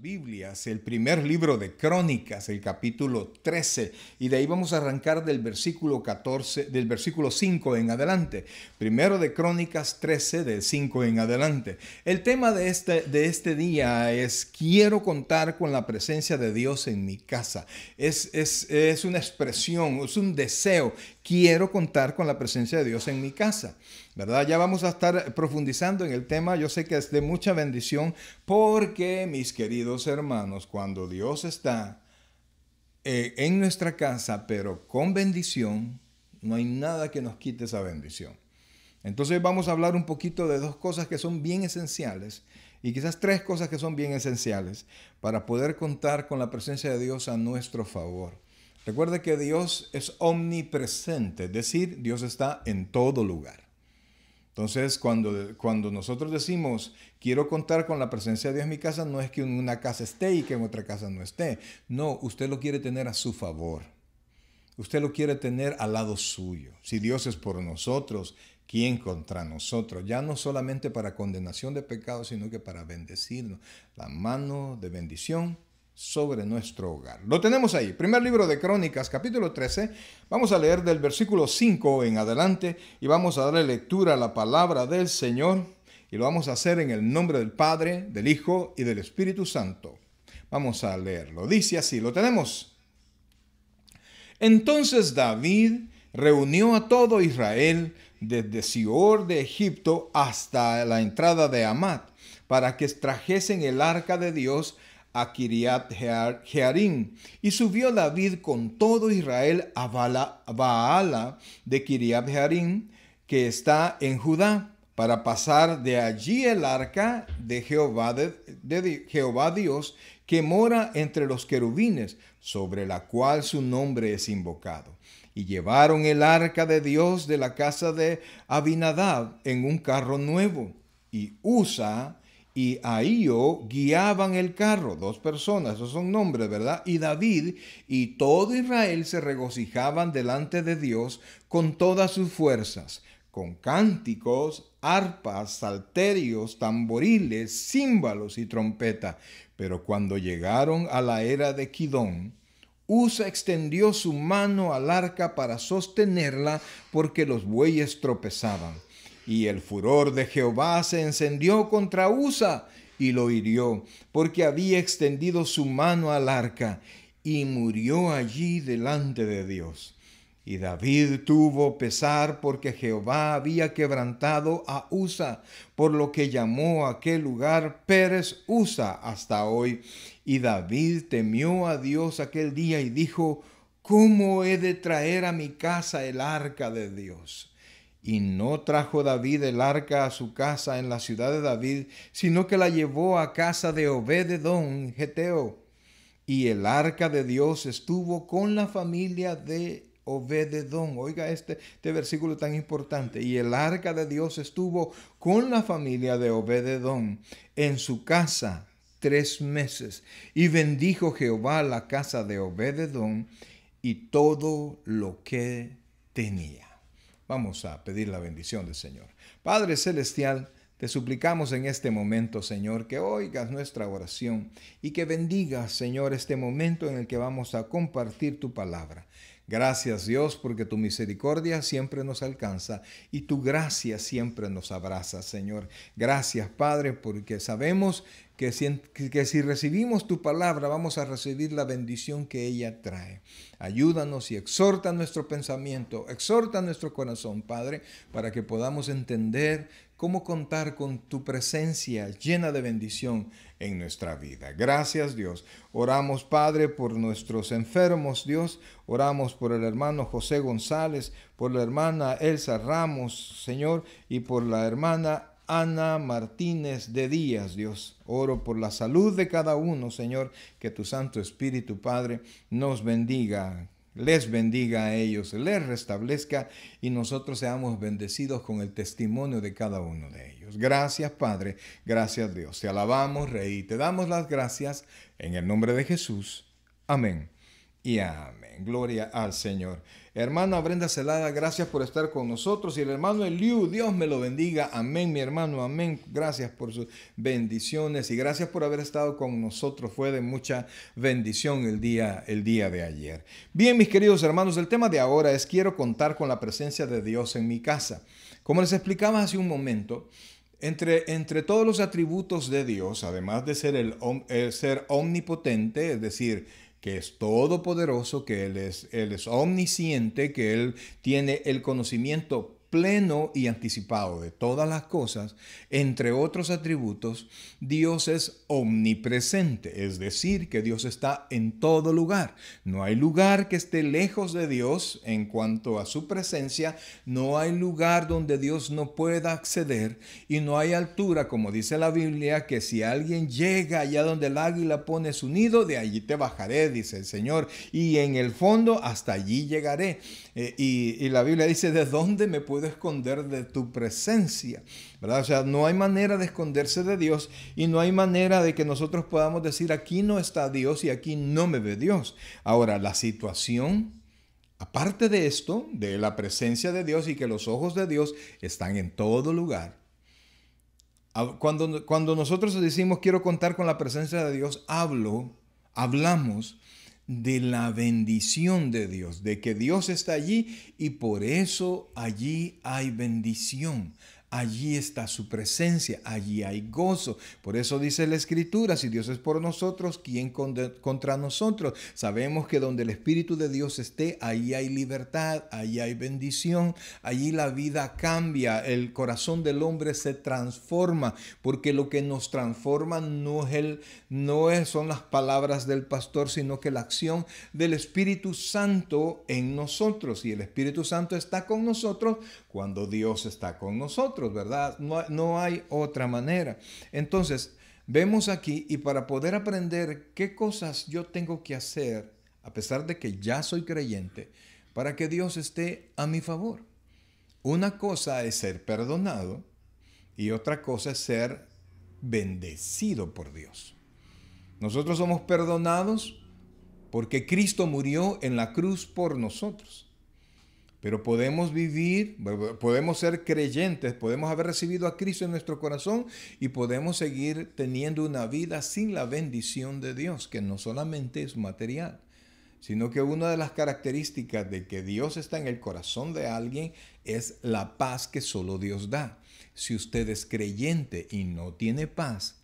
Biblias, el primer libro de Crónicas, el capítulo 13, y de ahí vamos a arrancar del versículo 14, del versículo 5 en adelante. Primero de Crónicas 13, del 5 en adelante. El tema de este día es: quiero contar con la presencia de Dios en mi casa. Es una expresión, es un deseo. Quiero contar con la presencia de Dios en mi casa, ¿verdad? Ya vamos a estar profundizando en el tema. Yo sé que es de mucha bendición porque, mis queridos hermanos, cuando Dios está en nuestra casa, pero con bendición, no hay nada que nos quite esa bendición. Entonces vamos a hablar un poquito de dos cosas que son bien esenciales y quizás tres cosas que son bien esenciales para poder contar con la presencia de Dios a nuestro favor. Recuerde que Dios es omnipresente, es decir, Dios está en todo lugar. Entonces, cuando nosotros decimos, quiero contar con la presencia de Dios en mi casa, no es que en una casa esté y que en otra casa no esté. No, usted lo quiere tener a su favor. Usted lo quiere tener al lado suyo. Si Dios es por nosotros, ¿quién contra nosotros? Ya no solamente para condenación de pecados, sino que para bendecirnos. La mano de bendición sobre nuestro hogar. Lo tenemos ahí. Primer libro de Crónicas, capítulo 13. Vamos a leer del versículo 5 en adelante y vamos a darle lectura a la palabra del Señor. Y lo vamos a hacer en el nombre del Padre, del Hijo y del Espíritu Santo. Vamos a leerlo. Dice así, lo tenemos. Entonces David reunió a todo Israel desde Sior de Egipto hasta la entrada de Hamat, para que trajesen el arca de Dios a Kiriat Jearim. Y subió David con todo Israel a Baala de Kiriat Jearim, que está en Judá, para pasar de allí el arca de Jehová Dios, que mora entre los querubines, sobre la cual su nombre es invocado. Y llevaron el arca de Dios de la casa de Abinadab en un carro nuevo. Y Usa y Ahío guiaban el carro, dos personas, esos son nombres, ¿verdad? Y David y todo Israel se regocijaban delante de Dios con todas sus fuerzas, con cánticos, arpas, salterios, tamboriles, címbalos y trompeta. Pero cuando llegaron a la era de Kidón, Usa extendió su mano al arca para sostenerla, porque los bueyes tropezaban. Y el furor de Jehová se encendió contra Usa y lo hirió, porque había extendido su mano al arca, y murió allí delante de Dios. Y David tuvo pesar porque Jehová había quebrantado a Usa, por lo que llamó a aquel lugar Pérez Usa hasta hoy. Y David temió a Dios aquel día y dijo: ¿cómo he de traer a mi casa el arca de Dios? Y no trajo David el arca a su casa en la ciudad de David, sino que la llevó a casa de Obed-edom, geteo. Y el arca de Dios estuvo con la familia de Obed-edom. Oiga este versículo tan importante. Y el arca de Dios estuvo con la familia de Obed-edom en su casa 3 meses. Y bendijo Jehová la casa de Obed-edom y todo lo que tenía. Vamos a pedir la bendición del Señor. Padre Celestial, te suplicamos en este momento, Señor, que oigas nuestra oración y que bendigas, Señor, este momento en el que vamos a compartir tu palabra. Gracias, Dios, porque tu misericordia siempre nos alcanza y tu gracia siempre nos abraza, Señor. Gracias, Padre, porque sabemos que si recibimos tu palabra, vamos a recibir la bendición que ella trae. Ayúdanos y exhorta nuestro pensamiento, exhorta nuestro corazón, Padre, para que podamos entender cómo contar con tu presencia llena de bendición en nuestra vida. Gracias, Dios. Oramos, Padre, por nuestros enfermos, Dios. Oramos por el hermano José González, por la hermana Elsa Ramos, Señor, y por la hermana Ana Martínez de Díaz, Dios. Oro por la salud de cada uno, Señor, que tu Santo Espíritu, Padre, nos bendiga, les bendiga a ellos, les restablezca y nosotros seamos bendecidos con el testimonio de cada uno de ellos. Gracias, Padre, gracias, Dios. Te alabamos, Rey, te damos las gracias en el nombre de Jesús. Amén y amén. Gloria al Señor. Hermana Brenda Celada, gracias por estar con nosotros. Y el hermano Eliu, Dios me lo bendiga. Amén, mi hermano, amén. Gracias por sus bendiciones y gracias por haber estado con nosotros. Fue de mucha bendición el día de ayer. Bien, mis queridos hermanos, el tema de ahora es: quiero contar con la presencia de Dios en mi casa. Como les explicaba hace un momento, entre todos los atributos de Dios, además de ser el ser omnipotente, es decir, que es todopoderoso, que Él es omnisciente, que Él tiene el conocimiento pleno y anticipado de todas las cosas, entre otros atributos, Dios es omnipresente, es decir, que Dios está en todo lugar. No hay lugar que esté lejos de Dios en cuanto a su presencia, no hay lugar donde Dios no pueda acceder y no hay altura, como dice la Biblia, que si alguien llega allá donde el águila pone su nido, de allí te bajaré, dice el Señor, y en el fondo hasta allí llegaré. Y la Biblia dice: ¿de dónde me puedo esconder de tu presencia? ¿Verdad? O sea, no hay manera de esconderse de Dios y no hay manera de que nosotros podamos decir: aquí no está Dios y aquí no me ve Dios. Ahora, la situación, aparte de esto, de la presencia de Dios y que los ojos de Dios están en todo lugar. Cuando nosotros decimos quiero contar con la presencia de Dios, hablamos de la bendición de Dios, de que Dios está allí y por eso allí hay bendición. Allí está su presencia, allí hay gozo. Por eso dice la Escritura: si Dios es por nosotros, ¿quién contra nosotros? Sabemos que donde el Espíritu de Dios esté, ahí hay libertad, ahí hay bendición, allí la vida cambia, el corazón del hombre se transforma, porque lo que nos transforma son las palabras del pastor, sino que la acción del Espíritu Santo en nosotros. Y el Espíritu Santo está con nosotros cuando Dios está con nosotros, ¿verdad? No hay otra manera. Entonces, vemos aquí, y para poder aprender qué cosas yo tengo que hacer, a pesar de que ya soy creyente, para que Dios esté a mi favor. Una cosa es ser perdonado y otra cosa es ser bendecido por Dios. Nosotros somos perdonados porque Cristo murió en la cruz por nosotros. Pero podemos vivir, podemos ser creyentes, podemos haber recibido a Cristo en nuestro corazón y podemos seguir teniendo una vida sin la bendición de Dios, que no solamente es material, sino que una de las características de que Dios está en el corazón de alguien es la paz que solo Dios da. Si usted es creyente y no tiene paz,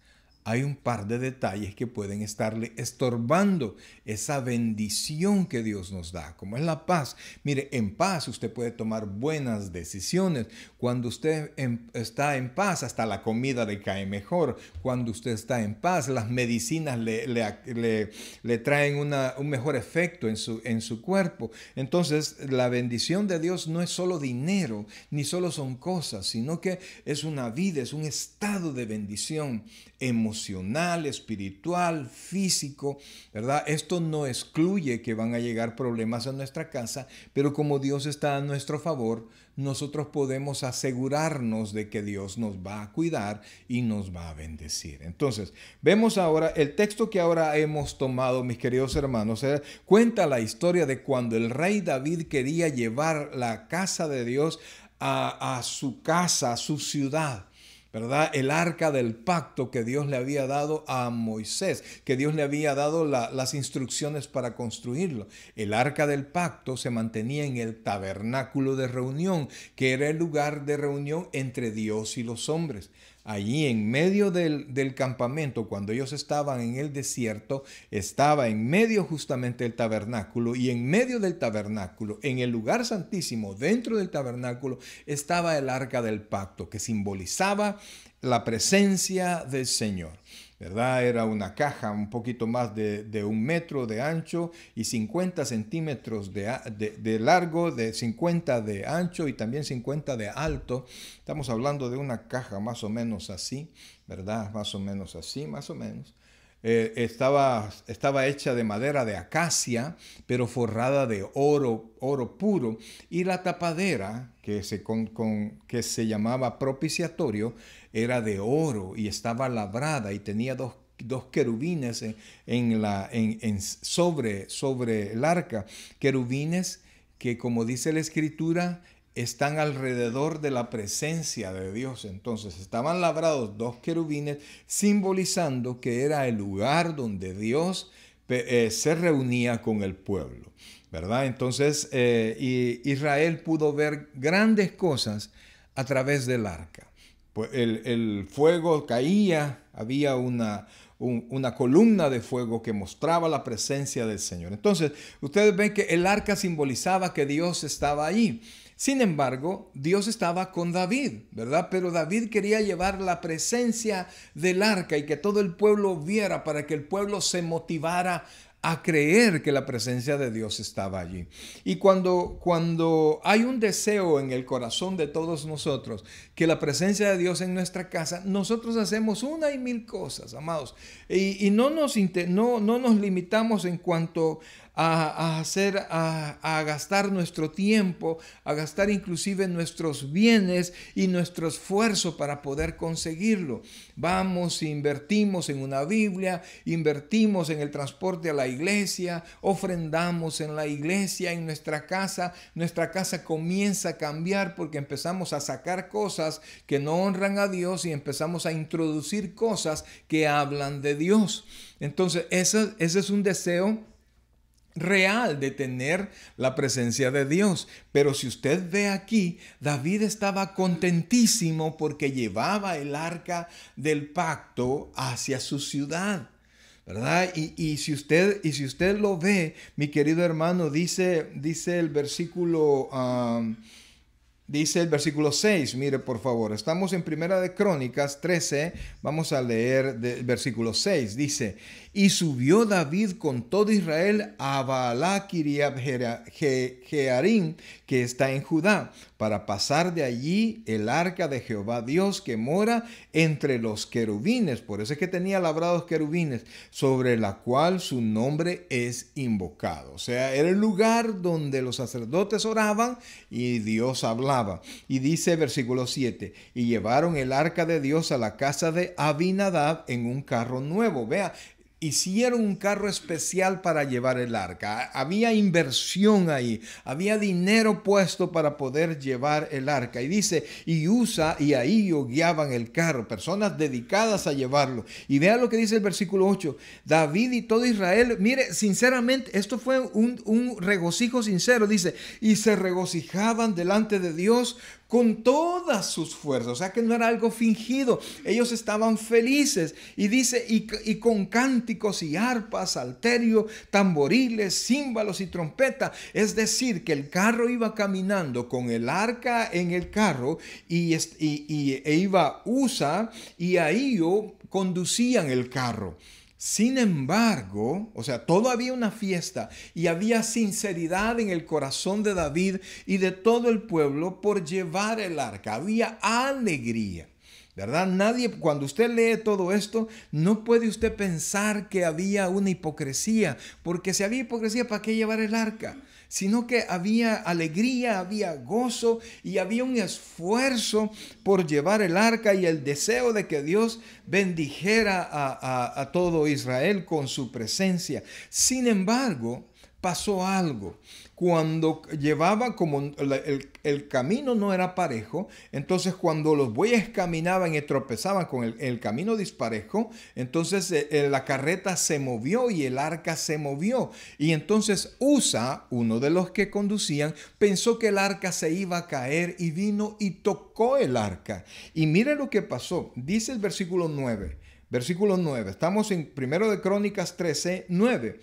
hay un par de detalles que pueden estarle estorbando esa bendición que Dios nos da, como es la paz. Mire, en paz usted puede tomar buenas decisiones. Cuando usted está en paz, hasta la comida le cae mejor. Cuando usted está en paz, las medicinas le traen un mejor efecto en su cuerpo. Entonces, la bendición de Dios no es solo dinero, ni solo son cosas, sino que es una vida, es un estado de bendición emocional, espiritual, físico, ¿verdad? Esto no excluye que van a llegar problemas a nuestra casa, pero como Dios está a nuestro favor, nosotros podemos asegurarnos de que Dios nos va a cuidar y nos va a bendecir. Entonces, vemos ahora el texto que ahora hemos tomado, mis queridos hermanos, cuenta la historia de cuando el rey David quería llevar la casa de Dios a su casa, a su ciudad, ¿verdad? El arca del pacto que Dios le había dado a Moisés, que Dios le había dado las instrucciones para construirlo. El arca del pacto se mantenía en el tabernáculo de reunión, que era el lugar de reunión entre Dios y los hombres. Allí en medio del campamento, cuando ellos estaban en el desierto, estaba en medio justamente del tabernáculo, y en medio del tabernáculo, en el lugar santísimo, dentro del tabernáculo, estaba el arca del pacto, que simbolizaba la presencia del Señor, ¿verdad? Era una caja un poquito más de 1 metro de ancho y 50 centímetros de largo, de 50 de ancho y también 50 de alto. Estamos hablando de una caja más o menos así, ¿verdad? Más o menos así, más o menos. Estaba hecha de madera de acacia, pero forrada de oro puro, y la tapadera, que se llamaba propiciatorio, era de oro y estaba labrada y tenía dos querubines sobre el arca. Querubines que, como dice la Escritura, están alrededor de la presencia de Dios. Entonces estaban labrados dos querubines, simbolizando que era el lugar donde Dios se reunía con el pueblo, ¿verdad? Entonces Israel pudo ver grandes cosas a través del arca. Pues el fuego caía, había una columna de fuego que mostraba la presencia del Señor. Entonces, ustedes ven que el arca simbolizaba que Dios estaba allí. Sin embargo, Dios estaba con David, ¿verdad? Pero David quería llevar la presencia del arca y que todo el pueblo viera, para que el pueblo se motivara a creer que la presencia de Dios estaba allí. Y cuando hay un deseo en el corazón de todos nosotros, que la presencia de Dios en nuestra casa, nosotros hacemos una y mil cosas, amados. Y no nos limitamos en cuanto a gastar nuestro tiempo, a gastar inclusive nuestros bienes y nuestro esfuerzo para poder conseguirlo. Vamos, invertimos en una Biblia, invertimos en el transporte a la iglesia, ofrendamos en la iglesia, en nuestra casa. Nuestra casa comienza a cambiar porque empezamos a sacar cosas que no honran a Dios y empezamos a introducir cosas que hablan de Dios. Entonces, ese es un deseo real de tener la presencia de Dios. Pero si usted ve aquí, David estaba contentísimo porque llevaba el arca del pacto hacia su ciudad, ¿verdad? Y si usted lo ve, mi querido hermano, dice el versículo Dice el versículo 6, mire por favor, estamos en Primera de Crónicas 13, vamos a leer del versículo 6, dice: y subió David con todo Israel a Baalá Kiriath Jearim, que está en Judá, para pasar de allí el arca de Jehová Dios, que mora entre los querubines. Por eso es que tenía labrados querubines, sobre la cual su nombre es invocado. O sea, era el lugar donde los sacerdotes oraban y Dios hablaba. Y dice versículo 7, y llevaron el arca de Dios a la casa de Abinadab en un carro nuevo. Vea, hicieron un carro especial para llevar el arca. Había inversión ahí, había dinero puesto para poder llevar el arca. Y dice, y Usa y Ahío guiaban el carro, personas dedicadas a llevarlo. Y vea lo que dice el versículo 8, David y todo Israel, mire, sinceramente, esto fue un regocijo sincero, dice, y se regocijaban delante de Dios con todas sus fuerzas. O sea que no era algo fingido. Ellos estaban felices. Y dice, y con cánticos y arpas, salterio, tamboriles, címbalos y trompeta. Es decir, que el carro iba caminando con el arca en el carro e iba Usa y Ahío conducían el carro. Sin embargo, o sea, todo había una fiesta y había sinceridad en el corazón de David y de todo el pueblo por llevar el arca. Había alegría, ¿verdad? Nadie, cuando usted lee todo esto, no puede usted pensar que había una hipocresía, porque si había hipocresía, ¿para qué llevar el arca? Sino que había alegría, había gozo y había un esfuerzo por llevar el arca y el deseo de que Dios bendijera a todo Israel con su presencia. Sin embargo, pasó algo. Cuando llevaban, como el camino no era parejo, entonces cuando los bueyes caminaban y tropezaban con el camino disparejo, entonces la carreta se movió y el arca se movió. Y entonces Usa, uno de los que conducían, pensó que el arca se iba a caer y vino y tocó el arca. Y mire lo que pasó. Dice el versículo 9. Versículo 9. Estamos en 1 de Crónicas 13, 9.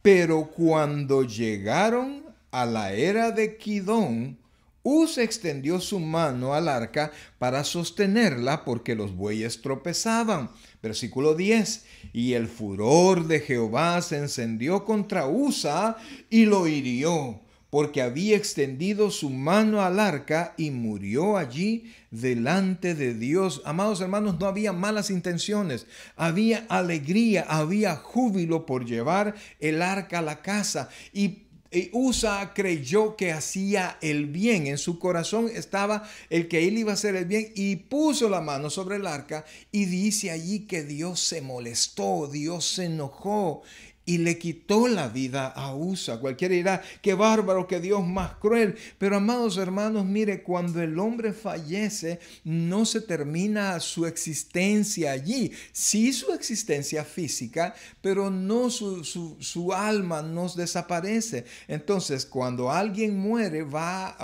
Pero cuando llegaron a la era de Kidón, Usa extendió su mano al arca para sostenerla porque los bueyes tropezaban. Versículo 10. Y el furor de Jehová se encendió contra Usa y lo hirió, porque había extendido su mano al arca y murió allí delante de Dios. Amados hermanos, no había malas intenciones, había alegría, había júbilo por llevar el arca a la casa. Y Usa creyó que hacía el bien. En su corazón estaba el que él iba a hacer el bien y puso la mano sobre el arca y dice allí que Dios se molestó, Dios se enojó y le quitó la vida a Usa. Cualquiera dirá, qué bárbaro, qué Dios más cruel. Pero amados hermanos, mire, cuando el hombre fallece, no se termina su existencia allí. Sí su existencia física, pero no su alma nos desaparece. Entonces, cuando alguien muere, va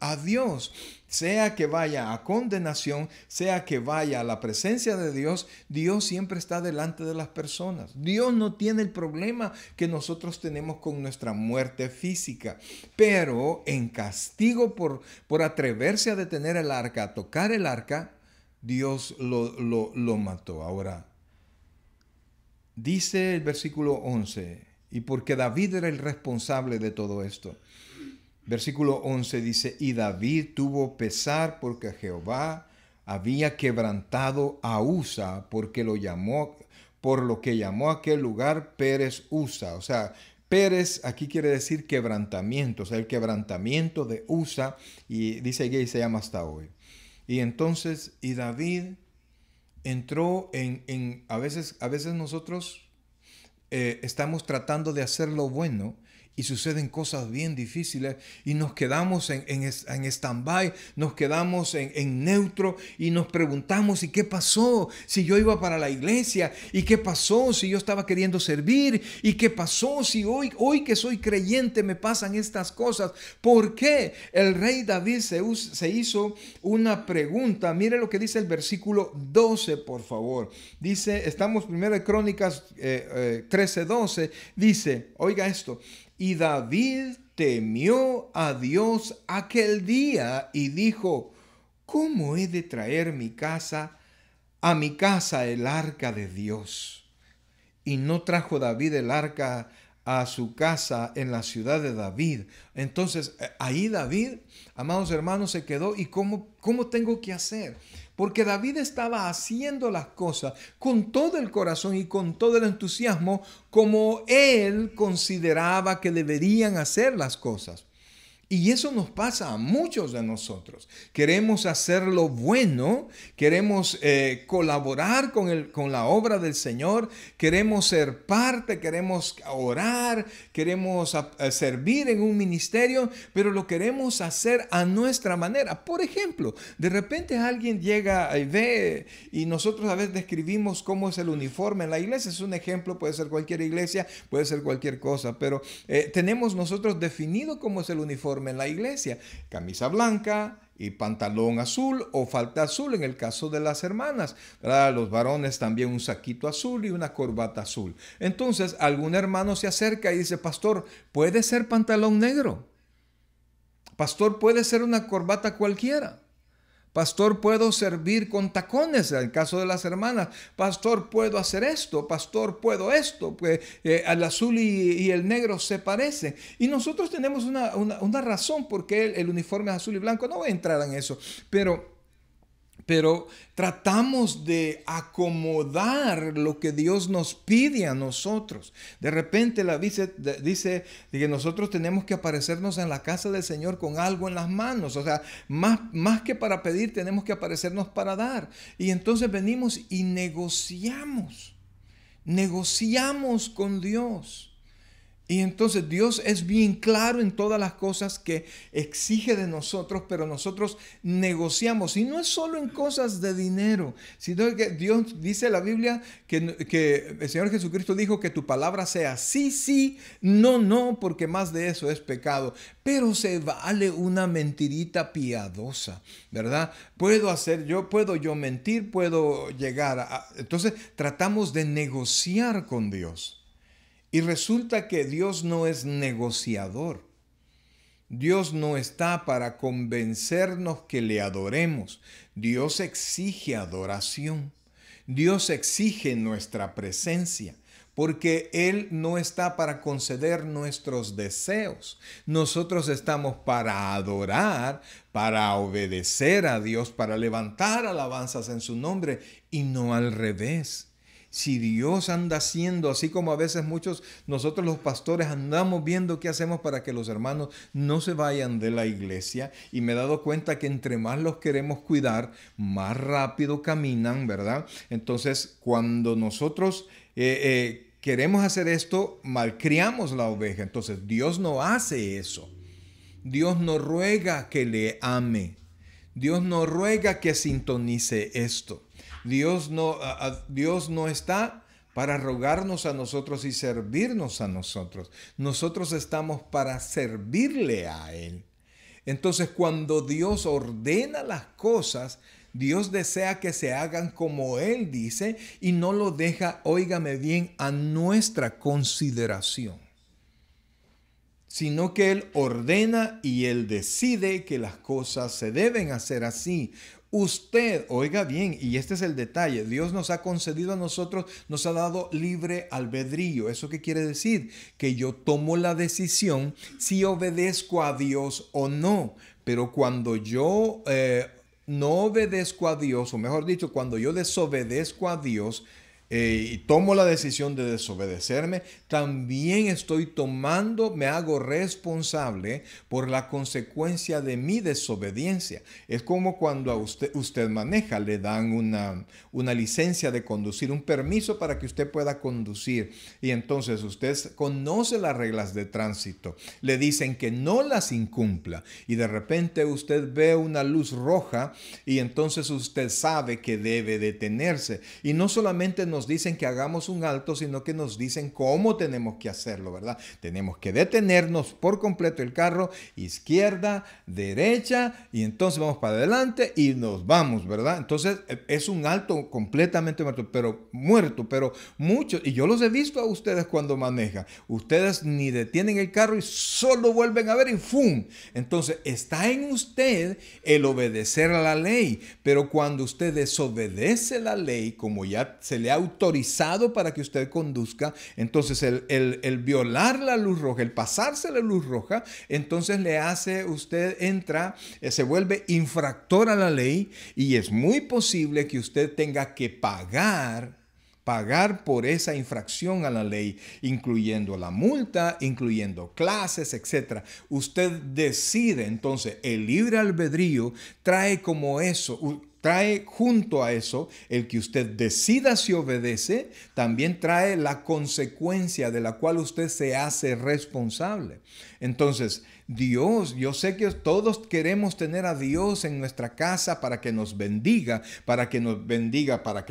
a Dios. Sea que vaya a condenación, sea que vaya a la presencia de Dios, Dios siempre está delante de las personas. Dios no tiene el problema que nosotros tenemos con nuestra muerte física. Pero en castigo por atreverse a detener el arca, a tocar el arca, Dios lo mató. Ahora, dice el versículo 11, y porque David era el responsable de todo esto. Versículo 11 dice, y David tuvo pesar porque Jehová había quebrantado a Usa porque lo llamó, por lo que llamó a aquel lugar Pérez Usa. O sea, Pérez aquí quiere decir quebrantamiento, o sea, el quebrantamiento de Usa, y dice que se llama hasta hoy. Y entonces, y David entró a veces nosotros estamos tratando de hacer lo bueno y suceden cosas bien difíciles y nos quedamos en stand-by, nos quedamos en neutro y nos preguntamos, ¿y qué pasó si yo iba para la iglesia? ¿Y qué pasó si yo estaba queriendo servir? ¿Y qué pasó si hoy que soy creyente me pasan estas cosas? ¿Por qué? El rey David se hizo una pregunta. Mire lo que dice el versículo 12, por favor. Dice, estamos primero en Crónicas 13:12, dice, oiga esto, y David temió a Dios aquel día y dijo, ¿cómo he de traer a mi casa el arca de Dios? Y no trajo David el arca a su casa en la ciudad de David. Entonces ahí David, amados hermanos, se quedó. ¿Y cómo tengo que hacer? Porque David estaba haciendo las cosas con todo el corazón y con todo el entusiasmo como él consideraba que deberían hacer las cosas. Y eso nos pasa a muchos de nosotros. Queremos hacer lo bueno, queremos colaborar con la obra del Señor, queremos ser parte, queremos orar, queremos servir en un ministerio, pero lo queremos hacer a nuestra manera. Por ejemplo, de repente alguien llega y ve, y nosotros a veces describimos cómo es el uniforme en la iglesia. Es un ejemplo, puede ser cualquier iglesia, puede ser cualquier cosa, pero tenemos nosotros definido cómo es el uniforme en la iglesia: camisa blanca y pantalón azul o falda azul en el caso de las hermanas, ¿verdad? Los varones también un saquito azul y una corbata azul. Entonces algún hermano se acerca y dice: pastor, ¿puede ser pantalón negro? Pastor, ¿puede ser una corbata cualquiera? Pastor, ¿puedo servir con tacones en el caso de las hermanas? Pastor, ¿puedo hacer esto? Pastor, ¿puedo esto? Pues el azul y el negro se parecen. Y nosotros tenemos una razón por qué el uniforme es azul y blanco. No voy a entrar en eso, pero tratamos de acomodar lo que Dios nos pide a nosotros. De repente la dice que nosotros tenemos que aparecernos en la casa del Señor con algo en las manos. O sea, más que para pedir, tenemos que aparecernos para dar. Y entonces venimos y negociamos con Dios. Y entonces Dios es bien claro en todas las cosas que exige de nosotros, pero nosotros negociamos. Y no es solo en cosas de dinero, sino que Dios dice en la Biblia que el Señor Jesucristo dijo que tu palabra sea sí, sí, no, no, porque más de eso es pecado. Pero se vale una mentirita piadosa, ¿verdad? Puedo yo mentir, puedo llegar Entonces tratamos de negociar con Dios. Y resulta que Dios no es negociador. Dios no está para convencernos que le adoremos. Dios exige adoración. Dios exige nuestra presencia, porque Él no está para conceder nuestros deseos. Nosotros estamos para adorar, para obedecer a Dios, para levantar alabanzas en su nombre y no al revés. Si Dios anda haciendo, así como a veces nosotros los pastores andamos viendo qué hacemos para que los hermanos no se vayan de la iglesia, y me he dado cuenta que entre más los queremos cuidar, más rápido caminan, ¿verdad? Entonces, cuando nosotros queremos hacer esto, malcriamos la oveja. Entonces, Dios no hace eso. Dios no ruega que le ame. Dios no ruega que sintonice esto. Dios no está para rogarnos a nosotros y servirnos a nosotros. Nosotros estamos para servirle a Él. Entonces, cuando Dios ordena las cosas, Dios desea que se hagan como Él dice y no lo deja, óigame bien, a nuestra consideración, sino que Él ordena y Él decide que las cosas se deben hacer así. Usted, oiga bien, y este es el detalle, Dios nos ha concedido a nosotros, nos ha dado libre albedrío. ¿Eso qué quiere decir? Que yo tomo la decisión si obedezco a Dios o no. Pero cuando yo no obedezco a Dios, o mejor dicho, cuando yo desobedezco a Dios, y tomo la decisión de desobedecerme, también me hago responsable por la consecuencia de mi desobediencia. Es como cuando a usted maneja, le dan una licencia de conducir, un permiso para que usted pueda conducir. Y entonces usted conoce las reglas de tránsito. Le dicen que no las incumpla. Y de repente usted ve una luz roja y entonces usted sabe que debe detenerse. Y no solamente nos dicen que hagamos un alto, sino que nos dicen cómo tenemos que hacerlo, ¿verdad? Tenemos que detenernos por completo el carro, izquierda, derecha, y entonces vamos para adelante y nos vamos, ¿verdad? Entonces es un alto completamente muerto, pero mucho, y yo los he visto a ustedes cuando manejan. Ustedes ni detienen el carro y solo vuelven a ver y ¡fum! Entonces está en usted el obedecer a la ley, pero cuando usted desobedece la ley, como ya se le ha autorizado para que usted conduzca, entonces el violar la luz roja, el pasarse la luz roja, entonces se vuelve infractor a la ley, y es muy posible que usted tenga que pagar por esa infracción a la ley, incluyendo la multa, incluyendo clases, etc. Usted decide. Entonces, el libre albedrío trae junto a eso, el que usted decida si obedece, también trae la consecuencia de la cual usted se hace responsable. Entonces, Dios, yo sé que todos queremos tener a Dios en nuestra casa para que nos bendiga, para que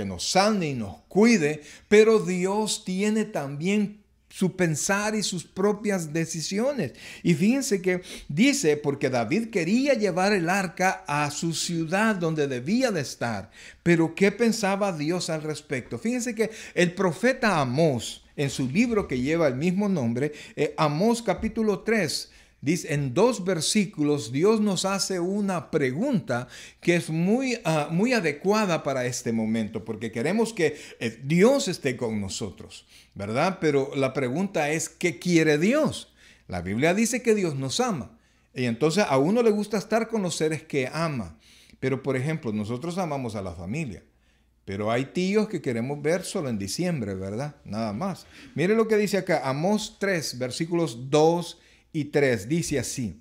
nos sane y nos cuide, pero Dios tiene también su pensar y sus propias decisiones. Y fíjense que dice, porque David quería llevar el arca a su ciudad donde debía de estar. Pero ¿qué pensaba Dios al respecto? Fíjense que el profeta Amós, en su libro que lleva el mismo nombre, Amós capítulo 3, dice, en 2 versículos, Dios nos hace una pregunta que es muy adecuada para este momento, porque queremos que Dios esté con nosotros, ¿verdad? Pero la pregunta es, ¿qué quiere Dios? La Biblia dice que Dios nos ama, y entonces a uno le gusta estar con los seres que ama. Pero, por ejemplo, nosotros amamos a la familia, pero hay tíos que queremos ver solo en diciembre, ¿verdad? Nada más. Mire lo que dice acá, Amós 3, versículos 2 y 3, dice así: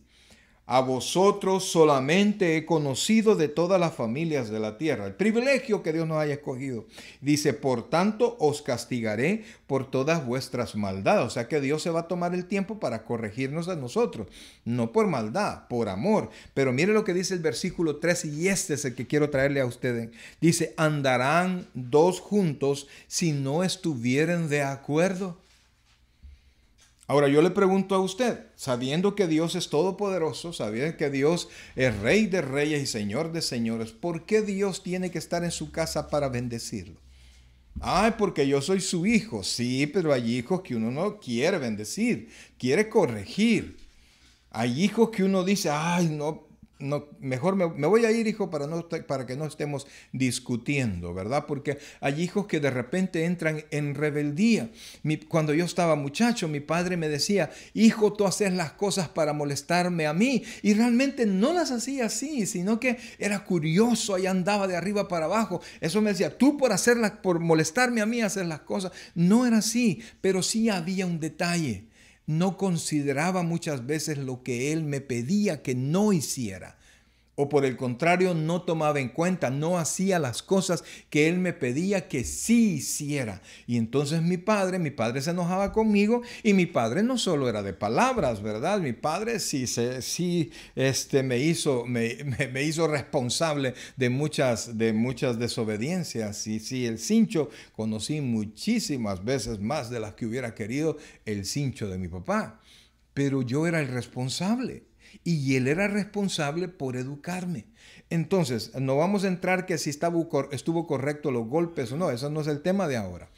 a vosotros solamente he conocido de todas las familias de la tierra. El privilegio que Dios nos haya escogido. Dice, por tanto os castigaré por todas vuestras maldades. O sea que Dios se va a tomar el tiempo para corregirnos a nosotros. No por maldad, por amor. Pero mire lo que dice el versículo 3, y este es el que quiero traerle a ustedes. Dice, ¿andarán 2 juntos si no estuvieren de acuerdo? Ahora yo le pregunto a usted, sabiendo que Dios es todopoderoso, sabiendo que Dios es Rey de reyes y Señor de señores, ¿por qué Dios tiene que estar en su casa para bendecirlo? Ay, porque yo soy su hijo. Sí, pero hay hijos que uno no quiere bendecir, quiere corregir. Hay hijos que uno dice, ay, no, no, mejor me voy a ir, hijo, para que no estemos discutiendo, ¿verdad? Porque hay hijos que de repente entran en rebeldía. Cuando yo estaba muchacho, mi padre me decía, hijo, tú haces las cosas para molestarme a mí. Y realmente no las hacía así, sino que era curioso y andaba de arriba para abajo. Eso me decía, tú por molestarme a mí haces las cosas. No era así, pero sí había un detalle. No consideraba muchas veces lo que él me pedía que no hiciera. O por el contrario, no tomaba en cuenta, no hacía las cosas que él me pedía que sí hiciera. Y entonces mi padre se enojaba conmigo, y mi padre no solo era de palabras, ¿verdad? Mi padre me hizo responsable de muchas desobediencias. Y sí, el cincho, conocí muchísimas veces más de las que hubiera querido el cincho de mi papá. Pero yo era el responsable. Y él era responsable por educarme. Entonces, no vamos a entrar que si estuvo correcto los golpes o no, eso no es el tema de ahora.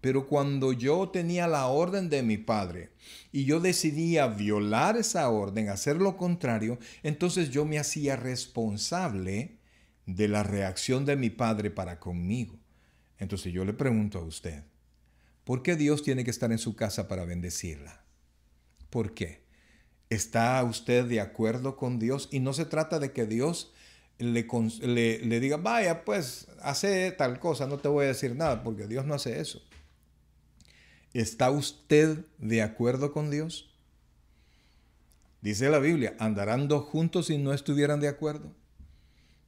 Pero cuando yo tenía la orden de mi padre y yo decidía violar esa orden, hacer lo contrario, entonces yo me hacía responsable de la reacción de mi padre para conmigo. Entonces yo le pregunto a usted, ¿por qué Dios tiene que estar en su casa para bendecirla? ¿Por qué? ¿Está usted de acuerdo con Dios? Y no se trata de que Dios le diga, vaya, pues, hace tal cosa, no te voy a decir nada, porque Dios no hace eso. ¿Está usted de acuerdo con Dios? Dice la Biblia, ¿andarán dos juntos si no estuvieran de acuerdo?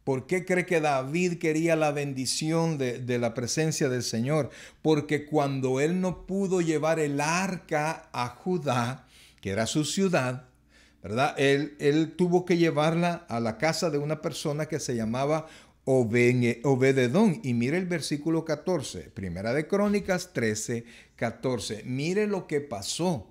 ¿Por qué cree que David quería la bendición de la presencia del Señor? Porque cuando él no pudo llevar el arca a Judá, que era su ciudad, ¿verdad? Él tuvo que llevarla a la casa de una persona que se llamaba Obededón. Y mire el versículo 14, Primera de Crónicas 13, 14. Mire lo que pasó.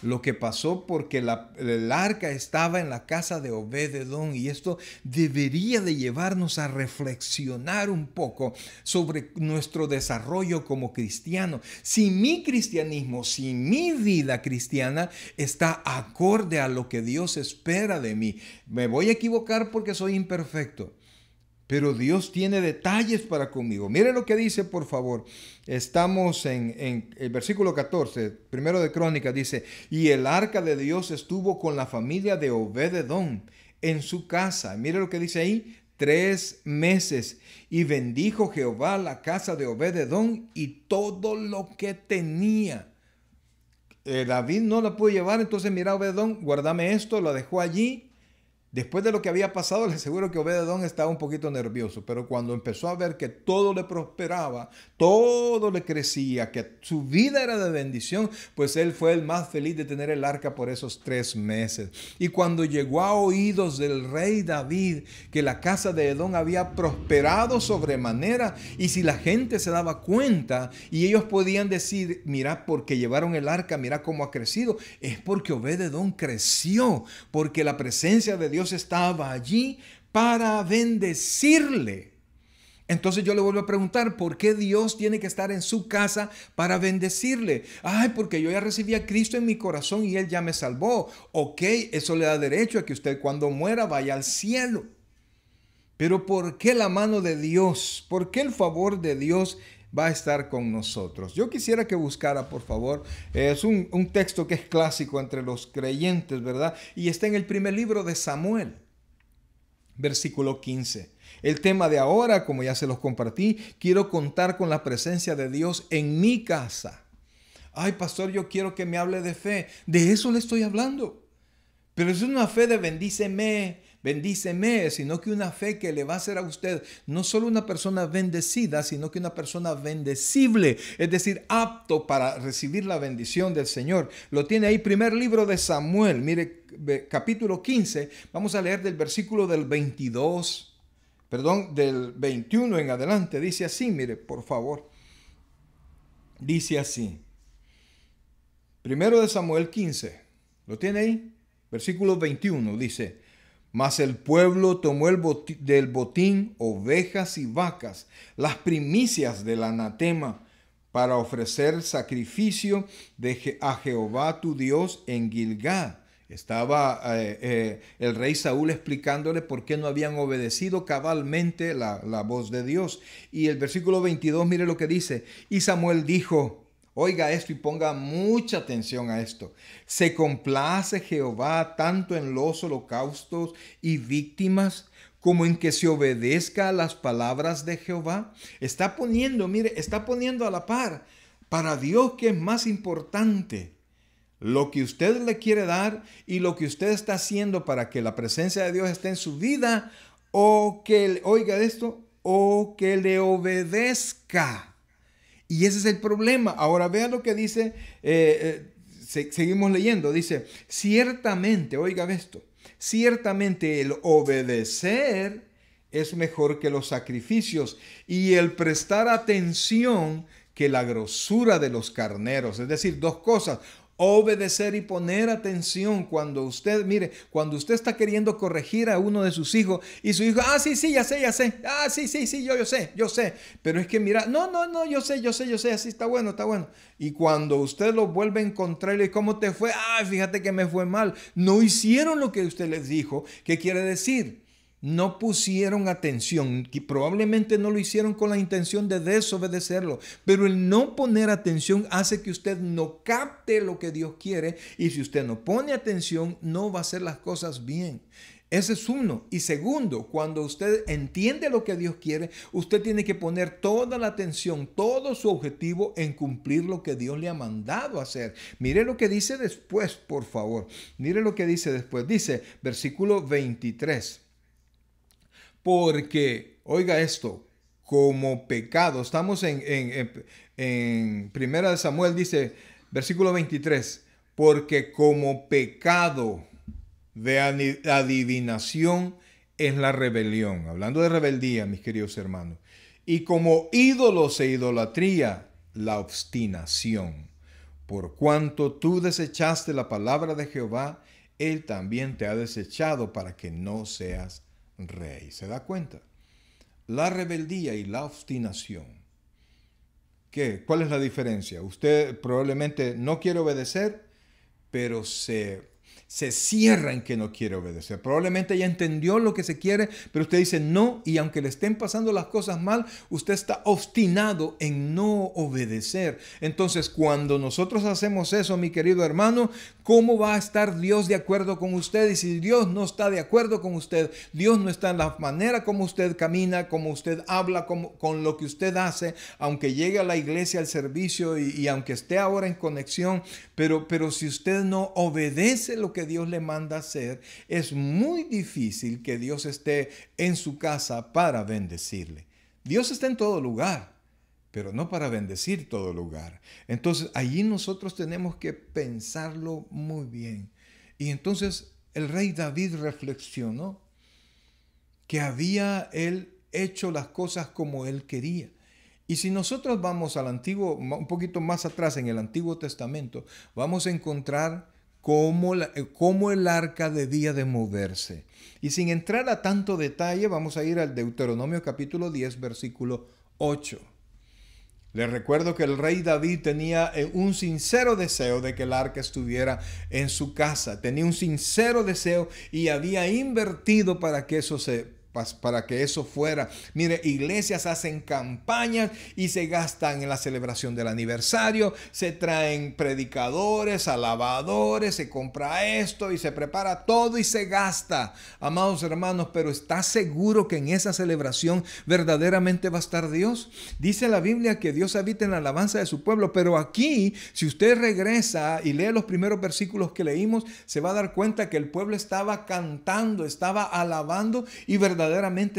Lo que pasó porque el arca estaba en la casa de Obededón, y esto debería de llevarnos a reflexionar un poco sobre nuestro desarrollo como cristiano. Si mi cristianismo, si mi vida cristiana está acorde a lo que Dios espera de mí, me voy a equivocar porque soy imperfecto. Pero Dios tiene detalles para conmigo. Mire lo que dice, por favor. Estamos en el versículo 14, primero de Crónicas, dice, y el arca de Dios estuvo con la familia de Obededón en su casa. Mire lo que dice ahí, 3 meses. Y bendijo Jehová la casa de Obededón y todo lo que tenía. David no la pudo llevar, entonces mira, Obededón, guárdame esto, la dejó allí. Después de lo que había pasado, le aseguro que Obededón estaba un poquito nervioso, pero cuando empezó a ver que todo le prosperaba, todo le crecía, que su vida era de bendición, pues él fue el más feliz de tener el arca por esos 3 meses. Y cuando llegó a oídos del rey David que la casa de Edom había prosperado sobremanera, y si la gente se daba cuenta y ellos podían decir, mira, porque llevaron el arca, mira cómo ha crecido, es porque Obededón creció, porque la presencia de Dios estaba allí para bendecirle. Entonces yo le vuelvo a preguntar, ¿por qué Dios tiene que estar en su casa para bendecirle? Ay, porque yo ya recibí a Cristo en mi corazón y Él ya me salvó. Ok, eso le da derecho a que usted cuando muera vaya al cielo. Pero ¿por qué la mano de Dios? ¿Por qué el favor de Dios va a estar con nosotros? Yo quisiera que buscara, por favor, es un texto que es clásico entre los creyentes, ¿verdad? Y está en el primer libro de Samuel, versículo 15. El tema de ahora, como ya se los compartí, quiero contar con la presencia de Dios en mi casa. Ay, pastor, yo quiero que me hable de fe. De eso le estoy hablando. Pero es una fe de bendíceme, sino que una fe que le va a hacer a usted no solo una persona bendecida, sino que una persona bendecible, es decir, apto para recibir la bendición del Señor. Lo tiene ahí, primer libro de Samuel, mire, capítulo 15, vamos a leer del versículo del 21 en adelante. Dice así, mire, por favor, dice así, primero de Samuel 15, ¿lo tiene ahí? Versículo 21 dice, mas el pueblo tomó del botín ovejas y vacas, las primicias del anatema, para ofrecer sacrificio a Jehová tu Dios en Gilgal. Estaba el rey Saúl explicándole por qué no habían obedecido cabalmente la voz de Dios. Y el versículo 22, mire lo que dice. Y Samuel dijo, oiga esto y ponga mucha atención a esto. ¿Se complace Jehová tanto en los holocaustos y víctimas como en que se obedezca a las palabras de Jehová? Está poniendo, mire, está poniendo a la par. Para Dios, ¿qué es más importante? Lo que usted le quiere dar y lo que usted está haciendo para que la presencia de Dios esté en su vida, o que, oiga esto, o que le obedezca. Y ese es el problema. Ahora vea lo que dice, seguimos leyendo, dice, ciertamente, oiga esto, ciertamente el obedecer es mejor que los sacrificios y el prestar atención que la grosura de los carneros. Es decir, dos cosas. Obedecer y poner atención cuando usted, mire, cuando usted está queriendo corregir a uno de sus hijos y su hijo, sí, ya sé, sí, yo sé, pero es que mira, no, yo sé, así está bueno. Y cuando usted lo vuelve a encontrar y ¿cómo te fue? Fíjate que me fue mal. No hicieron lo que usted les dijo. ¿Qué quiere decir? No pusieron atención, y probablemente no lo hicieron con la intención de desobedecerlo, pero el no poner atención hace que usted no capte lo que Dios quiere, y si usted no pone atención no va a hacer las cosas bien. Ese es uno. Y segundo, cuando usted entiende lo que Dios quiere, usted tiene que poner toda la atención, todo su objetivo en cumplir lo que Dios le ha mandado hacer. Mire lo que dice después, por favor. Mire lo que dice después. Dice, versículo 23. Porque, oiga esto, como pecado, estamos en Primera de Samuel, dice, versículo 23, porque como pecado de adivinación es la rebelión, hablando de rebeldía, mis queridos hermanos, y como ídolos e idolatría, la obstinación. Por cuanto tú desechaste la palabra de Jehová, Él también te ha desechado para que no seas rey. ¿Se da cuenta? La rebeldía y la obstinación. ¿Cuál es la diferencia? Usted probablemente no quiere obedecer, pero se cierra en que no quiere obedecer. Probablemente ya entendió lo que se quiere, pero usted dice no, y aunque le estén pasando las cosas mal, usted está obstinado en no obedecer. Entonces, cuando nosotros hacemos eso, mi querido hermano, ¿cómo va a estar Dios de acuerdo con usted? Y si Dios no está de acuerdo con usted, Dios no está en la manera como usted camina, como usted habla, con lo que usted hace, aunque llegue a la iglesia, al servicio y aunque esté ahora en conexión, pero si usted no obedece lo que Dios le manda hacer, es muy difícil que Dios esté en su casa para bendecirle. Dios está en todo lugar, pero no para bendecir todo lugar. Entonces, allí nosotros tenemos que pensarlo muy bien. Y entonces el rey David reflexionó que había él hecho las cosas como él quería. Y si nosotros vamos al Antiguo, un poquito más atrás en el Antiguo Testamento, vamos a encontrar cómo el arca debía de moverse. Y sin entrar a tanto detalle, vamos a ir al Deuteronomio capítulo 10, versículo 8. Les recuerdo que el rey David tenía un sincero deseo de que el arca estuviera en su casa. Tenía un sincero deseo y había invertido para que eso fuera. Mire, iglesias hacen campañas y se gastan en la celebración del aniversario, se traen predicadores, alabadores, se compra esto y se prepara todo y se gasta, amados hermanos, pero ¿está seguro que en esa celebración verdaderamente va a estar Dios? Dice la Biblia que Dios habita en la alabanza de su pueblo, pero aquí, si usted regresa y lee los primeros versículos que leímos, se va a dar cuenta que el pueblo estaba cantando, estaba alabando y verdaderamente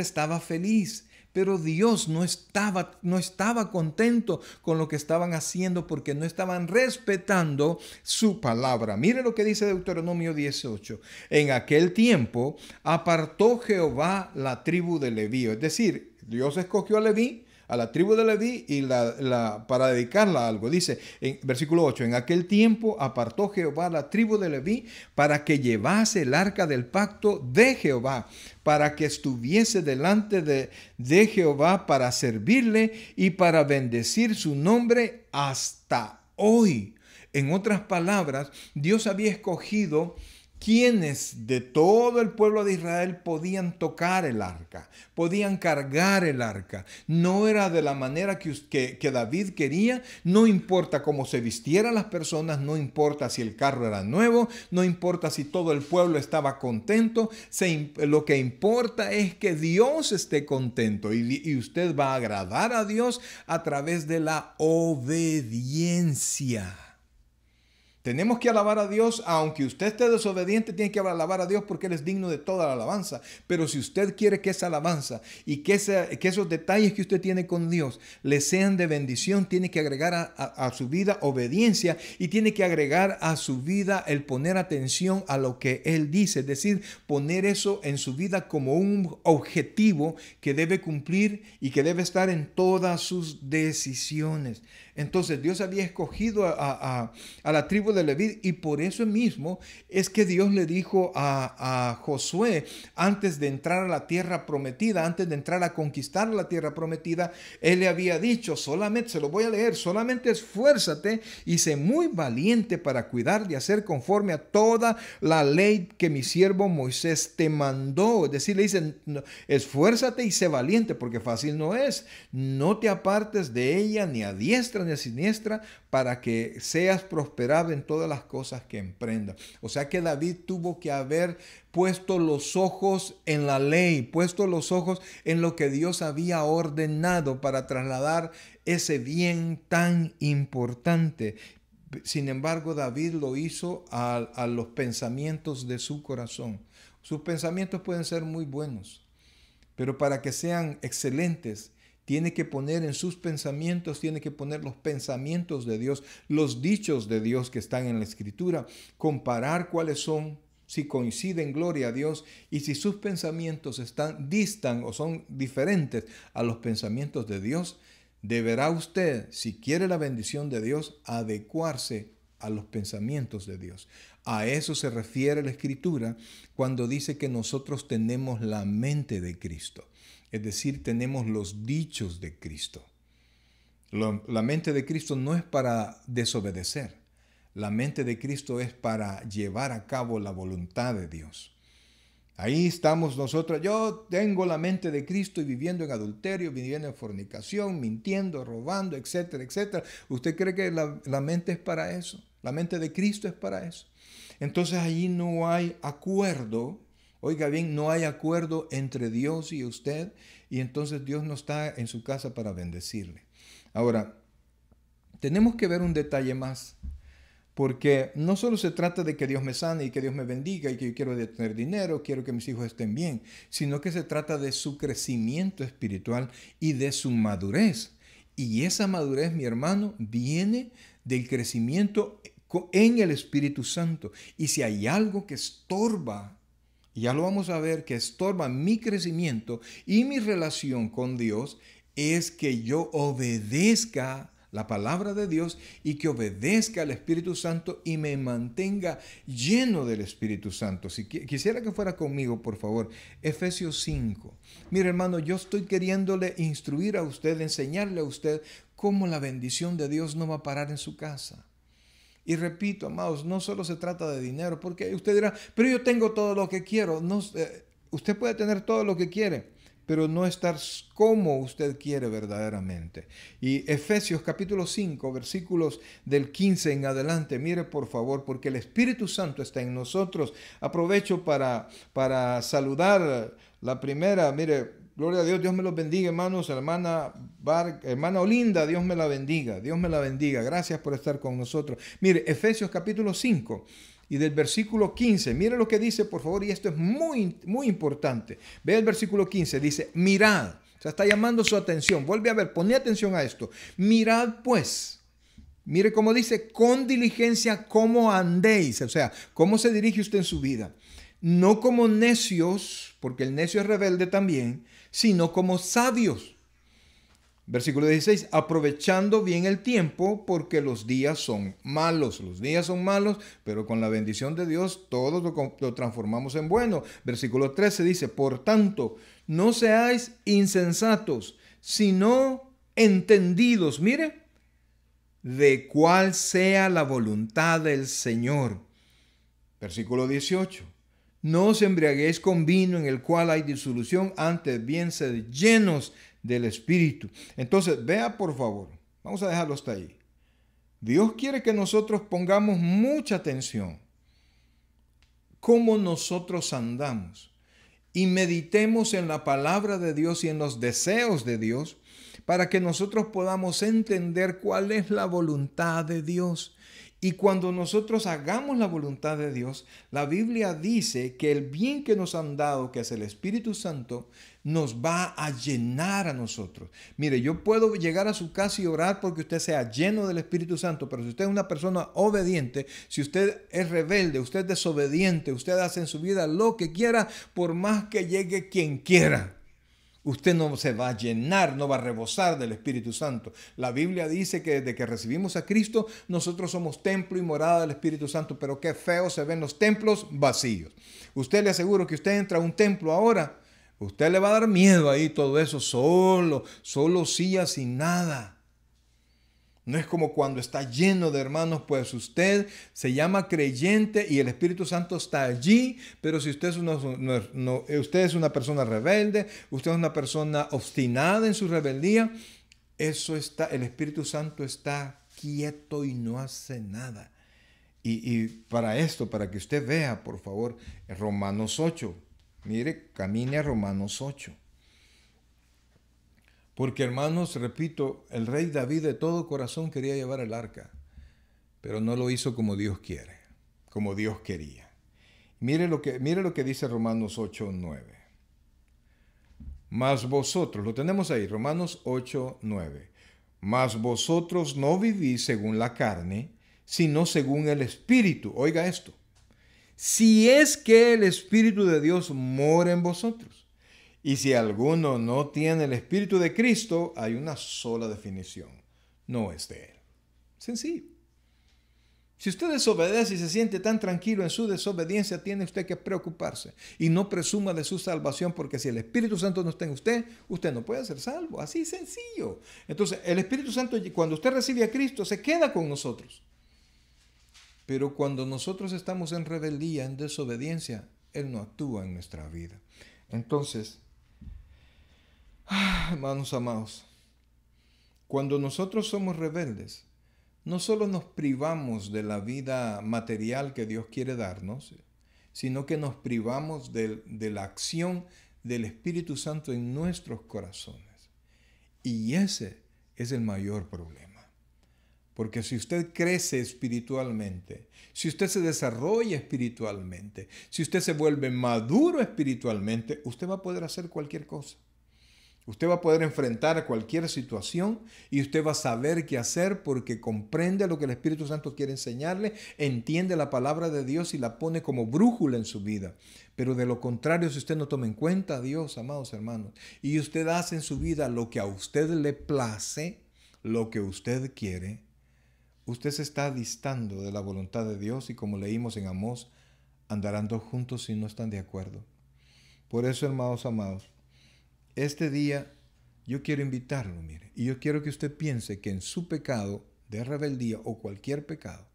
estaba feliz, pero Dios no estaba contento con lo que estaban haciendo porque no estaban respetando su palabra. Mire lo que dice Deuteronomio 18. En aquel tiempo apartó Jehová la tribu de Leví, es decir, Dios escogió a Leví, a la tribu de Leví y para dedicarla a algo. Dice en versículo 8, en aquel tiempo apartó Jehová la tribu de Leví para que llevase el arca del pacto de Jehová, para que estuviese delante de Jehová para servirle y para bendecir su nombre hasta hoy. En otras palabras, Dios había escogido quienes de todo el pueblo de Israel podían tocar el arca, podían cargar el arca. No era de la manera que David quería, no importa cómo se vistieran las personas, no importa si el carro era nuevo, no importa si todo el pueblo estaba contento, lo que importa es que Dios esté contento y usted va a agradar a Dios a través de la obediencia. Tenemos que alabar a Dios, aunque usted esté desobediente, tiene que alabar a Dios porque Él es digno de toda la alabanza. Pero si usted quiere que esa alabanza y que esos detalles que usted tiene con Dios le sean de bendición, tiene que agregar a su vida obediencia y tiene que agregar a su vida el poner atención a lo que Él dice. Es decir, poner eso en su vida como un objetivo que debe cumplir y que debe estar en todas sus decisiones. Entonces Dios había escogido a la tribu de Leví y por eso mismo es que Dios le dijo a Josué antes de entrar a la tierra prometida, antes de entrar a conquistar la tierra prometida, Él le había dicho, solamente, se lo voy a leer, solamente esfuérzate y sé muy valiente para cuidar de hacer conforme a toda la ley que mi siervo Moisés te mandó. Es decir, le dicen, esfuérzate y sé valiente porque fácil no es. No te apartes de ella ni a diestra ni a siniestra para que seas prosperado en todas las cosas que emprendas. O sea que David tuvo que haber puesto los ojos en la ley, puesto los ojos en lo que Dios había ordenado para trasladar ese bien tan importante. Sin embargo, David lo hizo a los pensamientos de su corazón. Sus pensamientos pueden ser muy buenos, pero para que sean excelentes, tiene que poner en sus pensamientos, tiene que poner los pensamientos de Dios, los dichos de Dios que están en la Escritura, comparar cuáles son, si coinciden, gloria a Dios, y si sus pensamientos distan o son diferentes a los pensamientos de Dios, deberá usted, si quiere la bendición de Dios, adecuarse a los pensamientos de Dios. A eso se refiere la Escritura cuando dice que nosotros tenemos la mente de Cristo. Es decir, tenemos los dichos de Cristo. La mente de Cristo no es para desobedecer. La mente de Cristo es para llevar a cabo la voluntad de Dios. Ahí estamos nosotros. Yo tengo la mente de Cristo y viviendo en adulterio, viviendo en fornicación, mintiendo, robando, etcétera, etcétera. ¿Usted cree que la mente es para eso? La mente de Cristo es para eso. Entonces allí no hay acuerdo. Oiga bien, no hay acuerdo entre Dios y usted y entonces Dios no está en su casa para bendecirle. Ahora, tenemos que ver un detalle más, porque no solo se trata de que Dios me sane y que Dios me bendiga y que yo quiero tener dinero, quiero que mis hijos estén bien, sino que se trata de su crecimiento espiritual y de su madurez. Y esa madurez, mi hermano, viene del crecimiento en el Espíritu Santo. Y si hay algo que estorba, y ya lo vamos a ver, que estorba mi crecimiento y mi relación con Dios, es que yo obedezca la palabra de Dios y que obedezca al Espíritu Santo y me mantenga lleno del Espíritu Santo. Si quisiera que fuera conmigo, por favor, Efesios 5. Mire, hermano, yo estoy queriéndole instruir a usted, enseñarle a usted cómo la bendición de Dios no va a parar en su casa. Y repito, amados, no solo se trata de dinero, porque usted dirá, pero yo tengo todo lo que quiero. No, usted puede tener todo lo que quiere, pero no estar como usted quiere verdaderamente. Y Efesios capítulo 5, versículos del 15 en adelante, mire por favor, porque el Espíritu Santo está en nosotros. Aprovecho para saludar la primera, mire, gloria a Dios, Dios me los bendiga, hermanos. Hermana Olinda, Dios me la bendiga. Dios me la bendiga. Gracias por estar con nosotros. Mire, Efesios capítulo 5 y del versículo 15. Mire lo que dice, por favor, y esto es muy, muy importante. Ve el versículo 15, dice, mirad. O sea, está llamando su atención. Vuelve a ver, ponle atención a esto. Mirad pues. Mire cómo dice, con diligencia, cómo andéis. O sea, cómo se dirige usted en su vida. No como necios, porque el necio es rebelde también, sino como sabios. Versículo 16, aprovechando bien el tiempo porque los días son malos. Los días son malos, pero con la bendición de Dios todos lo transformamos en bueno. Versículo 13 dice, por tanto, no seáis insensatos, sino entendidos. Mire, de cuál sea la voluntad del Señor. Versículo 18. No os embriaguéis con vino en el cual hay disolución, antes bien sed llenos del Espíritu. Entonces, vea por favor, vamos a dejarlo hasta ahí. Dios quiere que nosotros pongamos mucha atención cómo nosotros andamos y meditemos en la palabra de Dios y en los deseos de Dios para que nosotros podamos entender cuál es la voluntad de Dios. Y cuando nosotros hagamos la voluntad de Dios, la Biblia dice que el bien que nos han dado, que es el Espíritu Santo, nos va a llenar a nosotros. Mire, yo puedo llegar a su casa y orar porque usted sea lleno del Espíritu Santo, pero si usted es una persona obediente, si usted es rebelde, usted es desobediente, usted hace en su vida lo que quiera, por más que llegue quien quiera, usted no se va a llenar, no va a rebosar del Espíritu Santo. La Biblia dice que desde que recibimos a Cristo, nosotros somos templo y morada del Espíritu Santo, pero qué feo se ven los templos vacíos. Usted le aseguro que usted entra a un templo ahora, usted le va a dar miedo ahí todo eso, solo sillas sin nada. No es como cuando está lleno de hermanos, pues usted se llama creyente y el Espíritu Santo está allí, pero si usted usted es una persona rebelde, usted es una persona obstinada en su rebeldía, el Espíritu Santo está quieto y no hace nada. Y para esto, para que usted vea, por favor, Romanos 8. Mire, camine a Romanos 8. Porque, hermanos, repito, el rey David de todo corazón quería llevar el arca, pero no lo hizo como Dios quiere, como Dios quería. Mire lo que dice Romanos 8:9. Mas vosotros, lo tenemos ahí, Romanos 8:9. Mas vosotros no vivís según la carne, sino según el Espíritu. Oiga esto. Si es que el Espíritu de Dios mora en vosotros. Y si alguno no tiene el Espíritu de Cristo, hay una sola definición. No es de Él. Sencillo. Si usted desobedece y se siente tan tranquilo en su desobediencia, tiene usted que preocuparse. Y no presuma de su salvación, porque si el Espíritu Santo no está en usted, usted no puede ser salvo. Así sencillo. Entonces, el Espíritu Santo, cuando usted recibe a Cristo, se queda con nosotros. Pero cuando nosotros estamos en rebeldía, en desobediencia, Él no actúa en nuestra vida. Entonces, hermanos amados, cuando nosotros somos rebeldes, no solo nos privamos de la vida material que Dios quiere darnos, sino que nos privamos de la acción del Espíritu Santo en nuestros corazones. Y ese es el mayor problema. Porque si usted crece espiritualmente, si usted se desarrolla espiritualmente, si usted se vuelve maduro espiritualmente, usted va a poder hacer cualquier cosa. Usted va a poder enfrentar cualquier situación y usted va a saber qué hacer porque comprende lo que el Espíritu Santo quiere enseñarle, entiende la palabra de Dios y la pone como brújula en su vida. Pero de lo contrario, si usted no toma en cuenta a Dios, amados hermanos, y usted hace en su vida lo que a usted le place, lo que usted quiere, usted se está distando de la voluntad de Dios y como leímos en Amós, andarán dos juntos si no están de acuerdo. Por eso, hermanos amados, este día yo quiero invitarlo, mire, y yo quiero que usted piense que en su pecado de rebeldía o cualquier pecado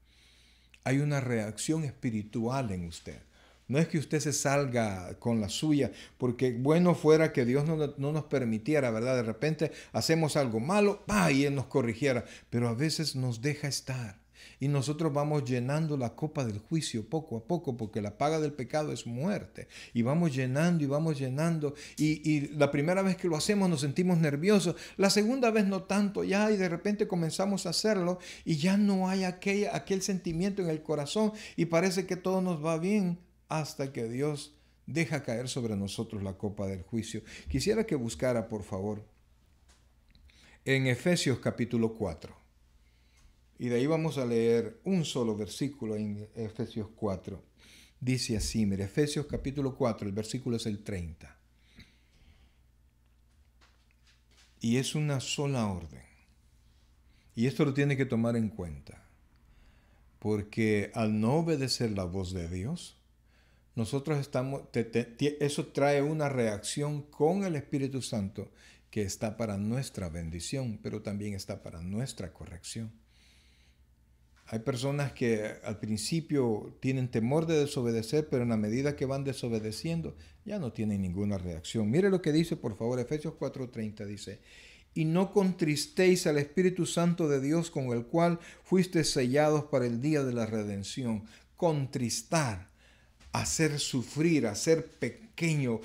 hay una reacción espiritual en usted. No es que usted se salga con la suya, porque bueno fuera que Dios no nos permitiera, ¿verdad? De repente hacemos algo malo, y Él nos corrigiera, pero a veces nos deja estar. Y nosotros vamos llenando la copa del juicio poco a poco, porque la paga del pecado es muerte. Y vamos llenando y vamos llenando. Y la primera vez que lo hacemos nos sentimos nerviosos. La segunda vez no tanto ya, y de repente comenzamos a hacerlo y ya no hay aquel sentimiento en el corazón y parece que todo nos va bien hasta que Dios deja caer sobre nosotros la copa del juicio. Quisiera que buscara, por favor, en Efesios capítulo 4. Y de ahí vamos a leer un solo versículo en Efesios 4. Dice así, mire, Efesios capítulo 4, el versículo es el 30. Y es una sola orden. Y esto lo tiene que tomar en cuenta. Porque al no obedecer la voz de Dios, nosotros eso trae una reacción con el Espíritu Santo que está para nuestra bendición, pero también está para nuestra corrección. Hay personas que al principio tienen temor de desobedecer, pero en la medida que van desobedeciendo, ya no tienen ninguna reacción. Mire lo que dice, por favor, Efesios 4:30 dice, y no contristéis al Espíritu Santo de Dios con el cual fuisteis sellados para el día de la redención. Contristar, hacer sufrir, hacer pequeño,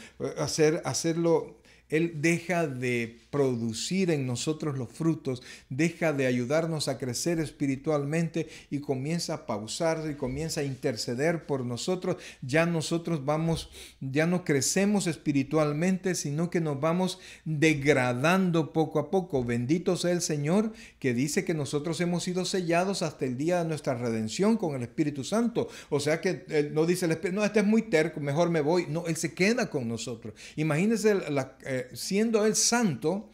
hacerlo. Él deja de producir en nosotros los frutos, deja de ayudarnos a crecer espiritualmente y comienza a pausar y comienza a interceder por nosotros. Ya nosotros ya no crecemos espiritualmente, sino que nos vamos degradando poco a poco. Bendito sea el Señor, que dice que nosotros hemos sido sellados hasta el día de nuestra redención con el Espíritu Santo. O sea que Él no dice el Espíritu, no, este es muy terco, mejor me voy. No, Él se queda con nosotros. Imagínense siendo Él santo,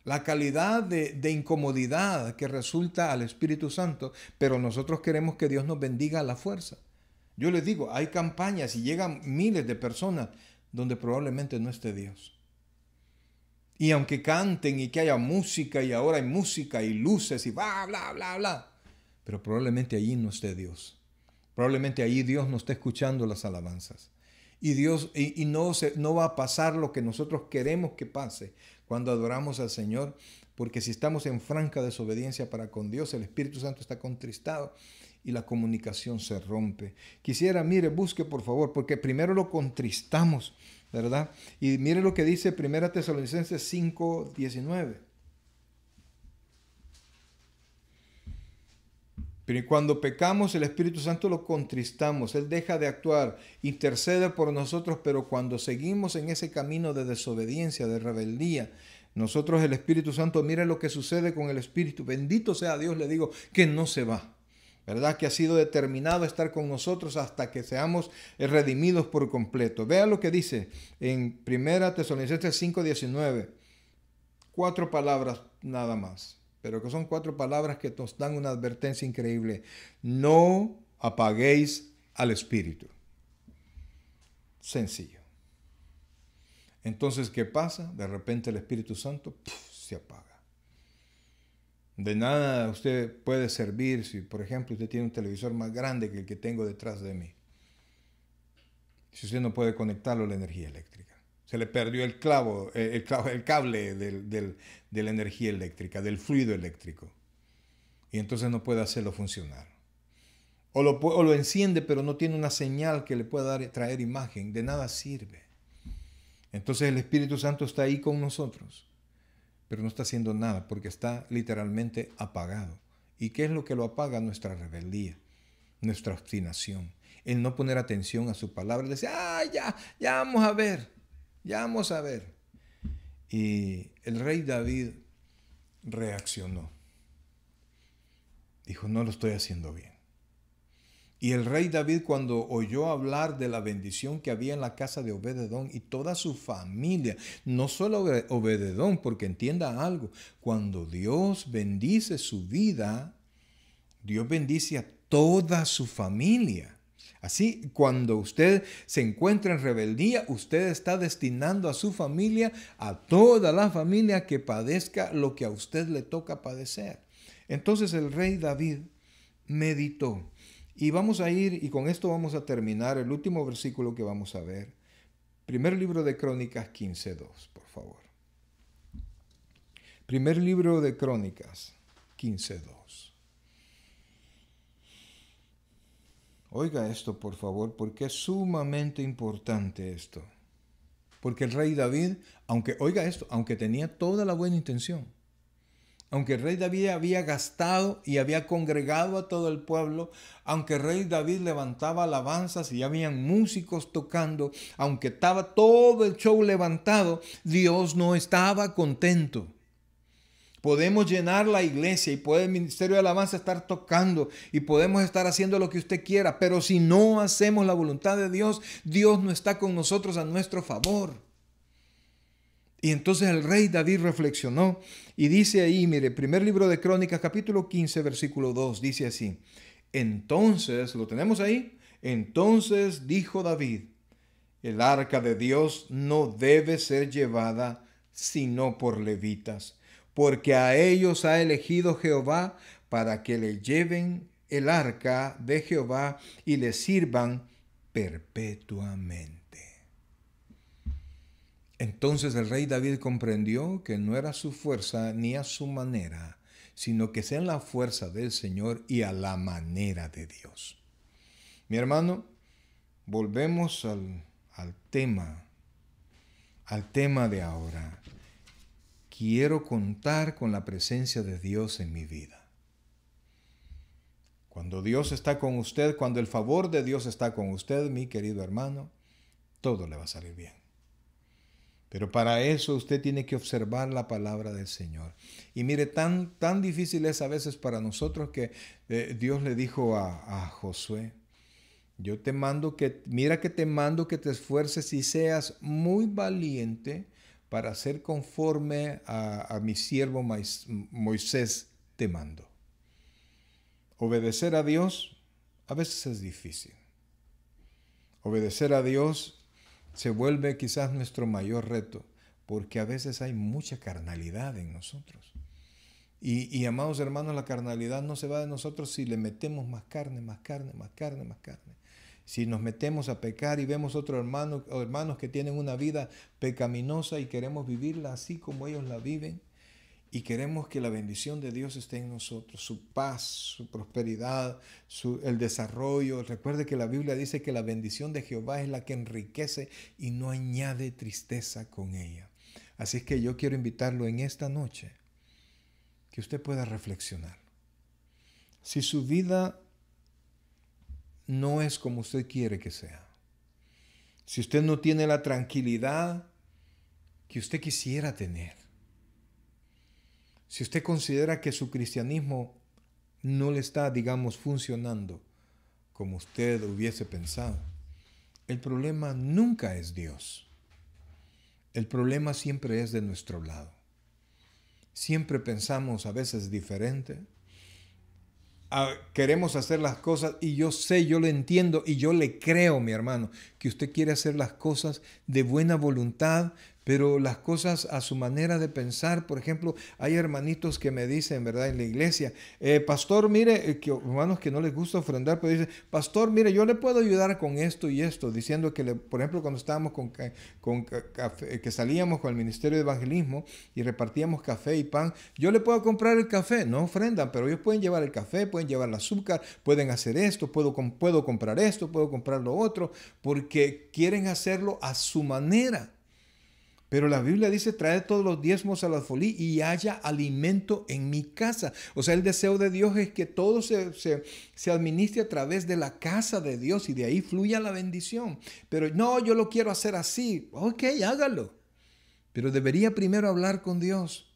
la calidad de incomodidad que resulta al Espíritu Santo, pero nosotros queremos que Dios nos bendiga a la fuerza. Yo les digo, hay campañas y llegan miles de personas donde probablemente no esté Dios. Y aunque canten y que haya música y ahora hay música y luces y bla, bla, bla, bla, pero probablemente allí no esté Dios. Probablemente allí Dios no esté escuchando las alabanzas. Y Dios no va a pasar lo que nosotros queremos que pase cuando adoramos al Señor, porque si estamos en franca desobediencia para con Dios, el Espíritu Santo está contristado y la comunicación se rompe. Quisiera, mire, busque por favor, porque primero lo contristamos, ¿verdad? Y mire lo que dice 1 Tesalonicenses 5:19. Pero cuando pecamos, el Espíritu Santo lo contristamos. Él deja de actuar, intercede por nosotros, pero cuando seguimos en ese camino de desobediencia, de rebeldía, nosotros el Espíritu Santo, mire lo que sucede con el Espíritu. Bendito sea Dios, le digo, que no se va. ¿Verdad? Que ha sido determinado a estar con nosotros hasta que seamos redimidos por completo. Vea lo que dice en 1 Tesalonicenses 5:19. 4 palabras nada más, pero que son 4 palabras que nos dan una advertencia increíble. No apaguéis al Espíritu. Sencillo. Entonces, ¿qué pasa? De repente el Espíritu Santo se apaga. De nada usted puede servir si, por ejemplo, usted tiene un televisor más grande que el que tengo detrás de mí. Si usted no puede conectarlo a la energía eléctrica. Se le perdió el cable de la energía eléctrica, del fluido eléctrico. Y entonces no puede hacerlo funcionar. O lo enciende, pero no tiene una señal que le pueda traer imagen. De nada sirve. Entonces el Espíritu Santo está ahí con nosotros, pero no está haciendo nada porque está literalmente apagado. ¿Y qué es lo que lo apaga? Nuestra rebeldía, nuestra obstinación, el no poner atención a su palabra, decir, ya vamos a ver, ya vamos a ver. Y el rey David reaccionó. Dijo, no lo estoy haciendo bien. Y el rey David, cuando oyó hablar de la bendición que había en la casa de Obed-Edom y toda su familia, no solo Obed-Edom, porque entienda algo, cuando Dios bendice su vida, Dios bendice a toda su familia. Así, cuando usted se encuentra en rebeldía, usted está destinando a su familia, a toda la familia que padezca lo que a usted le toca padecer. Entonces el rey David meditó. Y vamos a ir, y con esto vamos a terminar el último versículo que vamos a ver. Primer libro de Crónicas 15:2, por favor. Primer libro de Crónicas 15:2. Oiga esto, por favor, porque es sumamente importante esto. Porque el rey David, aunque tenía toda la buena intención, aunque el rey David había gastado y había congregado a todo el pueblo, aunque el rey David levantaba alabanzas y habían músicos tocando, aunque estaba todo el show levantado, Dios no estaba contento. Podemos llenar la iglesia y puede el ministerio de alabanza estar tocando y podemos estar haciendo lo que usted quiera, pero si no hacemos la voluntad de Dios, Dios no está con nosotros a nuestro favor. Y entonces el rey David reflexionó y dice ahí, mire, primer libro de Crónicas, capítulo 15, versículo 2, dice así. Entonces, ¿lo tenemos ahí? Entonces dijo David, el arca de Dios no debe ser llevada sino por levitas, porque a ellos ha elegido Jehová para que le lleven el arca de Jehová y le sirvan perpetuamente. Entonces el rey David comprendió que no era a su fuerza ni a su manera, sino que sea en la fuerza del Señor y a la manera de Dios. Mi hermano, volvemos al tema de ahora. Quiero contar con la presencia de Dios en mi vida. Cuando Dios está con usted, cuando el favor de Dios está con usted, mi querido hermano, todo le va a salir bien. Pero para eso usted tiene que observar la palabra del Señor. Y mire, tan difícil es a veces para nosotros que Dios le dijo a Josué, yo te mando que te esfuerces y seas muy valiente para hacer conforme a mi siervo Moisés te mando. Obedecer a Dios a veces es difícil. Obedecer a Dios se vuelve quizás nuestro mayor reto, porque a veces hay mucha carnalidad en nosotros. Y amados hermanos, la carnalidad no se va de nosotros si le metemos más carne. Si nos metemos a pecar y vemos otros hermanos que tienen una vida pecaminosa y queremos vivirla así como ellos la viven, y queremos que la bendición de Dios esté en nosotros, su paz, su prosperidad, el desarrollo. Recuerde que la Biblia dice que la bendición de Jehová es la que enriquece y no añade tristeza con ella. Así es que yo quiero invitarlo en esta noche que usted pueda reflexionar. Si su vida no es como usted quiere que sea, si usted no tiene la tranquilidad que usted quisiera tener, si usted considera que su cristianismo no le está, digamos, funcionando como usted hubiese pensado, el problema nunca es Dios. El problema siempre es de nuestro lado. Siempre pensamos a veces diferente. Queremos hacer las cosas y yo sé, yo lo entiendo y yo le creo, mi hermano, que usted quiere hacer las cosas de buena voluntad, pero las cosas a su manera de pensar. Por ejemplo, hay hermanitos que me dicen, ¿verdad?, en la iglesia, pastor, mire, hermanos que no les gusta ofrendar, pero dicen, pastor, mire, yo le puedo ayudar con esto y esto, diciendo que, por ejemplo, cuando estábamos que salíamos con el ministerio de evangelismo y repartíamos café y pan, yo le puedo comprar el café, no ofrendan, pero ellos pueden llevar el café, pueden llevar el azúcar, pueden hacer esto, puedo comprar esto, puedo comprar lo otro, porque quieren hacerlo a su manera. Pero la Biblia dice, trae todos los diezmos al alfolí y haya alimento en mi casa. O sea, el deseo de Dios es que todo se administre a través de la casa de Dios y de ahí fluya la bendición. Pero no, yo lo quiero hacer así. Ok, hágalo. Pero debería primero hablar con Dios.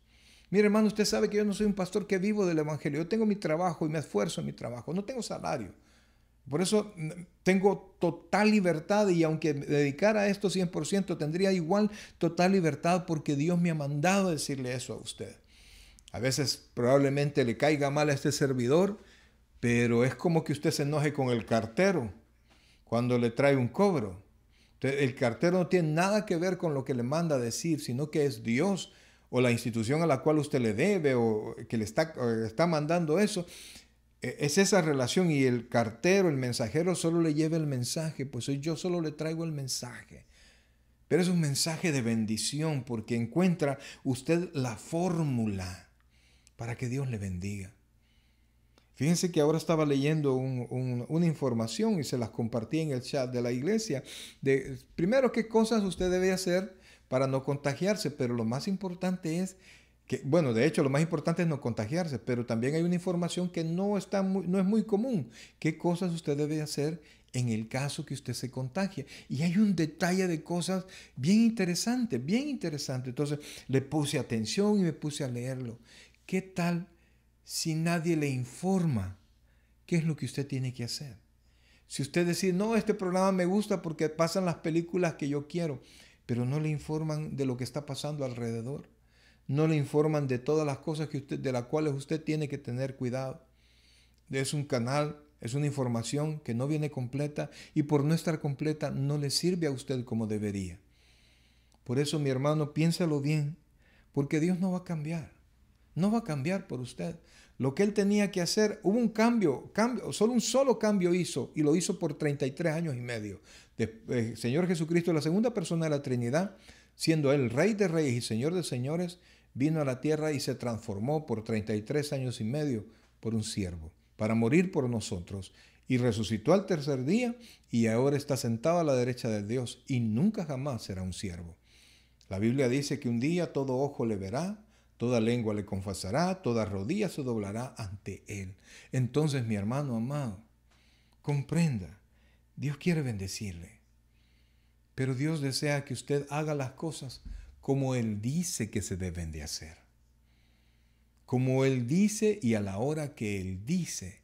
Mire, hermano, usted sabe que yo no soy un pastor que vivo del evangelio. Yo tengo mi trabajo y me esfuerzo en mi trabajo. No tengo salario. Por eso tengo total libertad y aunque me dedicara a esto 100%, tendría igual total libertad porque Dios me ha mandado a decirle eso a usted. A veces probablemente le caiga mal a este servidor, pero es como que usted se enoje con el cartero cuando le trae un cobro. Entonces, el cartero no tiene nada que ver con lo que le manda a decir, sino que es Dios o la institución a la cual usted le debe o que le está mandando eso. Es esa relación y el cartero, el mensajero solo le lleva el mensaje, pues yo solo le traigo el mensaje. Pero es un mensaje de bendición porque encuentra usted la fórmula para que Dios le bendiga. Fíjense que ahora estaba leyendo una información y se las compartí en el chat de la iglesia. Primero, qué cosas usted debe hacer para no contagiarse, pero lo más importante es bueno, de hecho, lo más importante es no contagiarse, pero también hay una información que no es muy común. ¿Qué cosas usted debe hacer en el caso que usted se contagie? Y hay un detalle de cosas bien interesante, bien interesante. Entonces, le puse atención y me puse a leerlo. ¿Qué tal si nadie le informa qué es lo que usted tiene que hacer? Si usted decide, no, este programa me gusta porque pasan las películas que yo quiero, pero no le informan de lo que está pasando alrededor. No le informan de todas las cosas de las cuales usted tiene que tener cuidado. Es un canal, es una información que no viene completa y por no estar completa no le sirve a usted como debería. Por eso, mi hermano, piénsalo bien, porque Dios no va a cambiar. No va a cambiar por usted. lo que él tenía que hacer. Hubo un cambio, solo un solo cambio hizo, y lo hizo por 33 años y medio. El Señor Jesucristo, la segunda persona de la Trinidad, siendo él Rey de Reyes y Señor de Señores, vino a la tierra y se transformó por 33 años y medio por un siervo, para morir por nosotros. Y resucitó al tercer día y ahora está sentado a la derecha de Dios y nunca jamás será un siervo. La Biblia dice que un día todo ojo le verá, toda lengua le confesará, toda rodilla se doblará ante él. Entonces, mi hermano amado, comprenda, Dios quiere bendecirle, pero Dios desea que usted haga las cosas como Él dice que se deben de hacer. Como Él dice y a la hora que Él dice,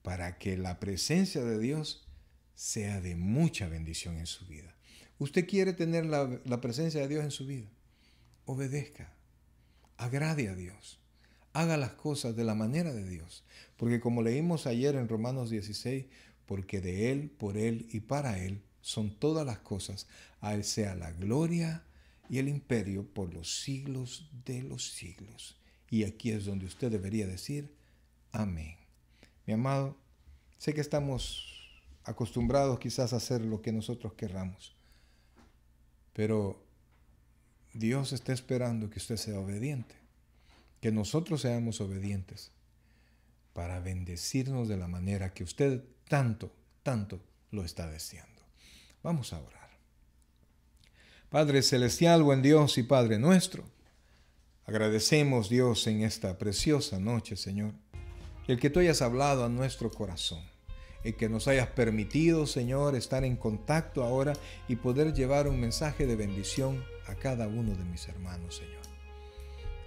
para que la presencia de Dios sea de mucha bendición en su vida. ¿Usted quiere tener la presencia de Dios en su vida? Obedezca, agrade a Dios, haga las cosas de la manera de Dios. Porque como leímos ayer en Romanos 16, porque de Él, por Él y para Él son todas las cosas. A Él sea la gloria y el imperio por los siglos de los siglos. Y aquí es donde usted debería decir, amén. Mi amado, sé que estamos acostumbrados quizás a hacer lo que nosotros querramos, pero Dios está esperando que usted sea obediente, que nosotros seamos obedientes para bendecirnos de la manera que usted tanto lo está deseando. Vamos a orar. Padre celestial, buen Dios y Padre nuestro, agradecemos, Dios, en esta preciosa noche, Señor, el que tú hayas hablado a nuestro corazón, el que nos hayas permitido, Señor, estar en contacto ahora y poder llevar un mensaje de bendición a cada uno de mis hermanos, Señor.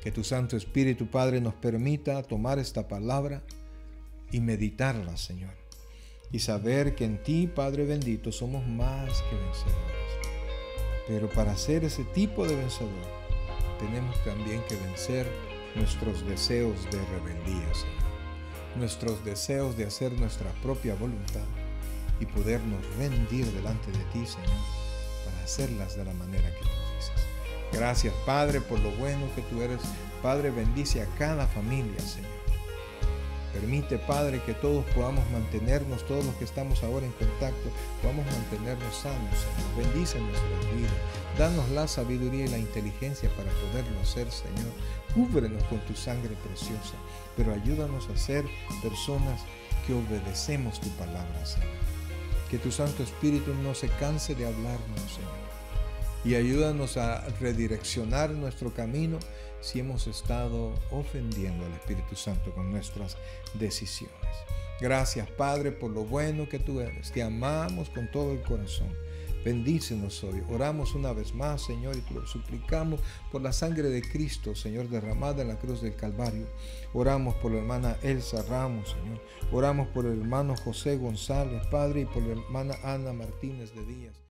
Que tu Santo Espíritu, Padre, nos permita tomar esta palabra y meditarla, Señor, y saber que en ti, Padre bendito, somos más que vencedores. Pero para ser ese tipo de vencedor, tenemos también que vencer nuestros deseos de rebeldía, Señor. Nuestros deseos de hacer nuestra propia voluntad y podernos rendir delante de ti, Señor, para hacerlas de la manera que tú dices. Gracias, Padre, por lo bueno que tú eres. Padre, bendice a cada familia, Señor. Permite, Padre, que todos podamos mantenernos, todos los que estamos ahora en contacto, podamos mantenernos sanos, Señor. Bendice nuestras vidas. Danos la sabiduría y la inteligencia para poderlo hacer, Señor. Cúbrenos con tu sangre preciosa, pero ayúdanos a ser personas que obedecemos tu palabra, Señor. Que tu Santo Espíritu no se canse de hablarnos, Señor. Y ayúdanos a redireccionar nuestro camino si hemos estado ofendiendo al Espíritu Santo con nuestras decisiones. Gracias, Padre, por lo bueno que tú eres. Te amamos con todo el corazón. Bendícenos hoy. Oramos una vez más, Señor, y te lo suplicamos por la sangre de Cristo, Señor, derramada en la cruz del Calvario. Oramos por la hermana Elsa Ramos, Señor. Oramos por el hermano José González, Padre, y por la hermana Ana Martínez de Díaz.